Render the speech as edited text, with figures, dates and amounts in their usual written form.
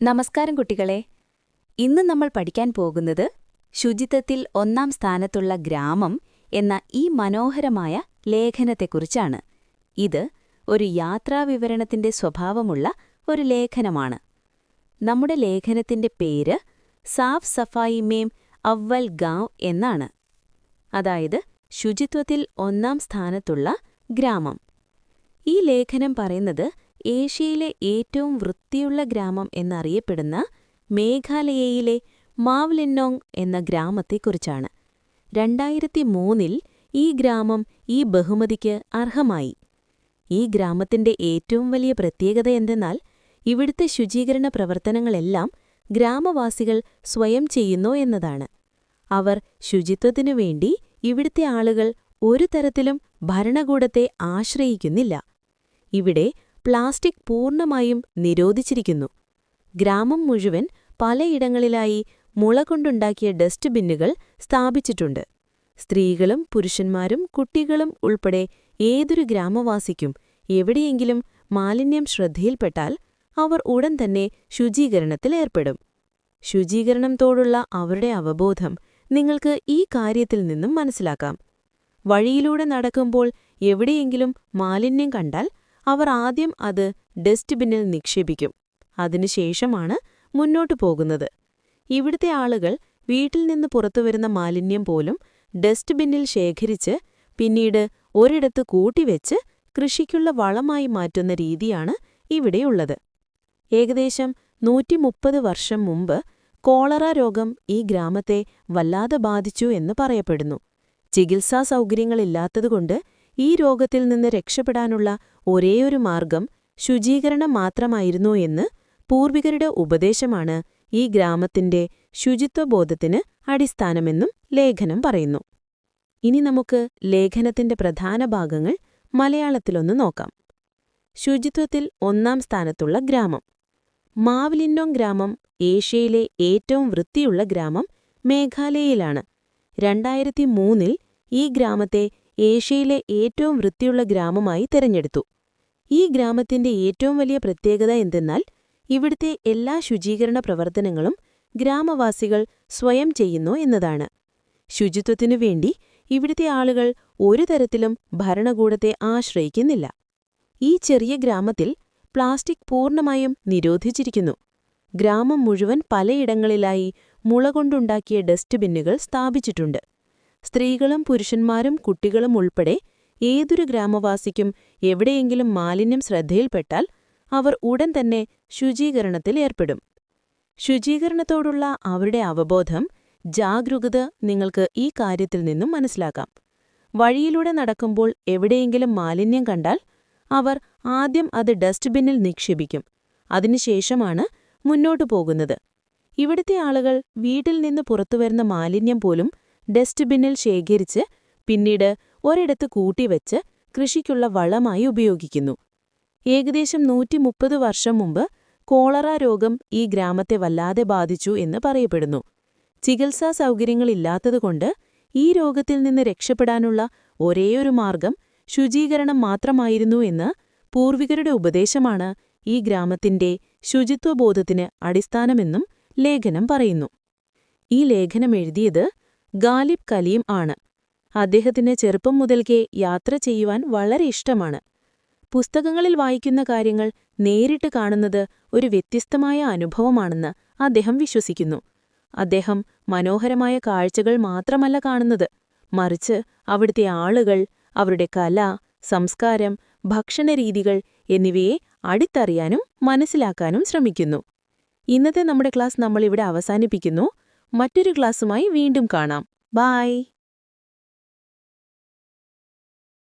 നമസ്കാരം കുട്ടികളെ. ഇന്ന് നമ്മൾ പഠിക്കാൻ പോകുന്നത് ശുചിത്വത്തിൽ ഒന്നാം സ്ഥാനത്തുള്ള ഗ്രാമം എന്ന ഈ മനോഹരമായ ലേഖനത്തെക്കുറിച്ചാണ്. ഇത് ഒരു യാത്രാവിവരണത്തിന്റെ സ്വഭാവമുള്ള ഒരു ലേഖനമാണ്. നമ്മുടെ ലേഖനത്തിന്റെ പേര് സാഫ് സഫായി മേം അവ്വൽ ഗാവ് എന്നാണ്. അതായത് ശുചിത്വത്തിൽ ഒന്നാം സ്ഥാനത്തുള്ള ഗ്രാമം. ഈ ലേഖനം പറയുന്നത് ഏഷ്യയിലെ ഏറ്റവും വൃത്തിയുള്ള ഗ്രാമം എന്നറിയപ്പെടുന്ന മേഘാലയയിലെ മാവ്ലിന്നോങ് എന്ന ഗ്രാമത്തെക്കുറിച്ചാണ്. 2003-ൽ ഈ ഗ്രാമം ഈ ബഹുമതിക്ക് അർഹമായി. ഈ ഗ്രാമത്തിന്റെ ഏറ്റവും വലിയ പ്രത്യേകത എന്തെന്നാൽ ഇവിടുത്തെ ശുചീകരണ പ്രവർത്തനങ്ങളെല്ലാം ഗ്രാമവാസികൾ സ്വയം ചെയ്യുന്നു എന്നതാണ്. അവർ ശുചിത്വത്തിനുവേണ്ടി ഇവിടുത്തെ ആളുകൾ ഒരു തരത്തിലും ഭരണകൂടത്തെ ആശ്രയിക്കുന്നില്ല. ഇവിടെ പ്ലാസ്റ്റിക് പൂർണ്ണമായും നിരോധിച്ചിരിക്കുന്നു. ഗ്രാമം മുഴുവൻ പലയിടങ്ങളിലായി മുളകൊണ്ടുണ്ടാക്കിയ ഡസ്റ്റ് ബിന്നുകൾ സ്ഥാപിച്ചിട്ടുണ്ട്. സ്ത്രീകളും പുരുഷന്മാരും കുട്ടികളും ഉൾപ്പെടെ ഏതൊരു ഗ്രാമവാസിക്കും എവിടെയെങ്കിലും മാലിന്യം ശ്രദ്ധയിൽപ്പെട്ടാൽ അവർ ഉടൻ തന്നെ ശുചീകരണത്തിലേർപ്പെടും. ശുചീകരണത്തോടുള്ള അവരുടെ അവബോധം നിങ്ങൾക്ക് ഈ കാര്യത്തിൽ നിന്നും മനസ്സിലാക്കാം. വഴിയിലൂടെ നടക്കുമ്പോൾ എവിടെയെങ്കിലും മാലിന്യം കണ്ടാൽ അവർ ആദ്യം അത് ഡസ്റ്റ് ബിന്നിൽ നിക്ഷേപിക്കും. അതിനുശേഷമാണ് മുന്നോട്ടു പോകുന്നത്. ഇവിടുത്തെ ആളുകൾ വീട്ടിൽ നിന്ന് പുറത്തുവരുന്ന മാലിന്യം പോലും ഡസ്റ്റ് ബിന്നിൽ ശേഖരിച്ച് പിന്നീട് ഒരിടത്ത് കൂട്ടിവെച്ച് കൃഷിക്കുള്ള വളമായി മാറ്റുന്ന രീതിയാണ് ഇവിടെയുള്ളത്. ഏകദേശം 130 വർഷം മുമ്പ് കോളറ രോഗം ഈ ഗ്രാമത്തെ വല്ലാതെ ബാധിച്ചു എന്ന് പറയപ്പെടുന്നു. ചികിത്സാ സൗകര്യങ്ങളില്ലാത്തതുകൊണ്ട് ഈ രോഗത്തിൽ നിന്ന് രക്ഷപ്പെടാനുള്ള ഒരേയൊരു മാർഗം ശുചീകരണം മാത്രമായിരുന്നു എന്ന് പൂർവികരുടെ ഉപദേശമാണ് ഈ ഗ്രാമത്തിന്റെ ശുചിത്വബോധത്തിന് അടിസ്ഥാനമെന്നും ലേഖനം പറയുന്നു. ഇനി നമുക്ക് ലേഖനത്തിന്റെ പ്രധാന ഭാഗങ്ങൾ മലയാളത്തിലൊന്ന് നോക്കാം. ശുചിത്വത്തിൽ ഒന്നാം സ്ഥാനത്തുള്ള ഗ്രാമം. മാവ്ലിന്നോങ് ഗ്രാമം ഏഷ്യയിലെ ഏറ്റവും വൃത്തിയുള്ള ഗ്രാമം മേഘാലയയിലാണ്. 2003-ൽ ഈ ഗ്രാമത്തെ ഏഷ്യയിലെ ഏറ്റവും വൃത്തിയുള്ള ഗ്രാമമായി തിരഞ്ഞെടുത്തു. ഈ ഗ്രാമത്തിന്റെ ഏറ്റവും വലിയ പ്രത്യേകത എന്തെന്നാൽ ഇവിടുത്തെ എല്ലാ ശുചീകരണ പ്രവർത്തനങ്ങളും ഗ്രാമവാസികൾ സ്വയം ചെയ്യുന്നു എന്നതാണ്. ശുചിത്വത്തിനുവേണ്ടി ഇവിടുത്തെ ആളുകൾ ഒരു തരത്തിലും ഭരണകൂടത്തെ ആശ്രയിക്കുന്നില്ല. ഈ ചെറിയ ഗ്രാമത്തിൽ പ്ലാസ്റ്റിക് പൂർണ്ണമായും നിരോധിച്ചിരിക്കുന്നു. ഗ്രാമം മുഴുവൻ പലയിടങ്ങളിലായി മുളകൊണ്ടുണ്ടാക്കിയ ഡസ്റ്റ് ബിന്നുകൾ സ്ഥാപിച്ചിട്ടുണ്ട്. സ്ത്രീകളും പുരുഷന്മാരും കുട്ടികളും ഉൾപ്പെടെ ഏതൊരു ഗ്രാമവാസിക്കും എവിടെയെങ്കിലും മാലിന്യം ശ്രദ്ധയിൽപ്പെട്ടാൽ അവർ ഉടൻ തന്നെ ശുചീകരണത്തിലേർപ്പെടും. ശുചീകരണത്തോടുള്ള അവരുടെ അവബോധം, ജാഗരൂകത നിങ്ങൾക്ക് ഈ കാര്യത്തിൽ നിന്നും മനസ്സിലാക്കാം. വഴിയിലൂടെ നടക്കുമ്പോൾ എവിടെയെങ്കിലും മാലിന്യം കണ്ടാൽ അവർ ആദ്യം അത് ഡസ്റ്റ് ബിന്നിൽ നിക്ഷേപിക്കും. അതിനുശേഷമാണ് മുന്നോട്ടു പോകുന്നത്. ഇവിടുത്തെ ആളുകൾ വീട്ടിൽ നിന്ന് പുറത്തുവരുന്ന മാലിന്യം പോലും ഡസ്റ്റ് ബിന്നിൽ ശേഖരിച്ച് പിന്നീട് ഒരിടത്ത് കൂട്ടിവെച്ച് കൃഷിക്കുള്ള വളമായി ഉപയോഗിക്കുന്നു. ഏകദേശം 130 വർഷം മുമ്പ് കോളറ രോഗം ഈ ഗ്രാമത്തെ വല്ലാതെ ബാധിച്ചു എന്ന് പറയപ്പെടുന്നു. ചികിത്സാ സൗകര്യങ്ങളില്ലാത്തതുകൊണ്ട് ഈ രോഗത്തിൽ നിന്ന് രക്ഷപ്പെടാനുള്ള ഒരേയൊരു മാർഗം ശുചീകരണം മാത്രമായിരുന്നു എന്ന് പൂർവികരുടെ ഉപദേശമാണ് ഈ ഗ്രാമത്തിന്റെ ശുചിത്വബോധത്തിന് അടിസ്ഥാനമെന്നും ലേഖനം പറയുന്നു. ഈ ലേഖനം എഴുതിയത് ഗാലിബ് കലീം ആണ്. അദ്ദേഹത്തിന് ചെറുപ്പം മുതൽക്കേ യാത്ര ചെയ്യുവാൻ വളരെ ഇഷ്ടമാണ്. പുസ്തകങ്ങളിൽ വായിക്കുന്ന കാര്യങ്ങൾ നേരിട്ട് കാണുന്നത് ഒരു വ്യത്യസ്തമായ അനുഭവമാണെന്ന് അദ്ദേഹം വിശ്വസിക്കുന്നു. അദ്ദേഹം മനോഹരമായ കാഴ്ചകൾ മാത്രമല്ല കാണുന്നത്, മറിച്ച് അവിടുത്തെ ആളുകൾ, അവരുടെ കല, സംസ്കാരം, ഭക്ഷണരീതികൾ എന്നിവയെ അടുത്തറിയാനും മനസ്സിലാക്കാനും ശ്രമിക്കുന്നു. ഇന്നത്തെ നമ്മുടെ ക്ലാസ് നമ്മളിവിടെ അവസാനിപ്പിക്കുന്നു. മറ്റൊരു ക്ലാസ്സുമായി വീണ്ടും കാണാം. ബൈ.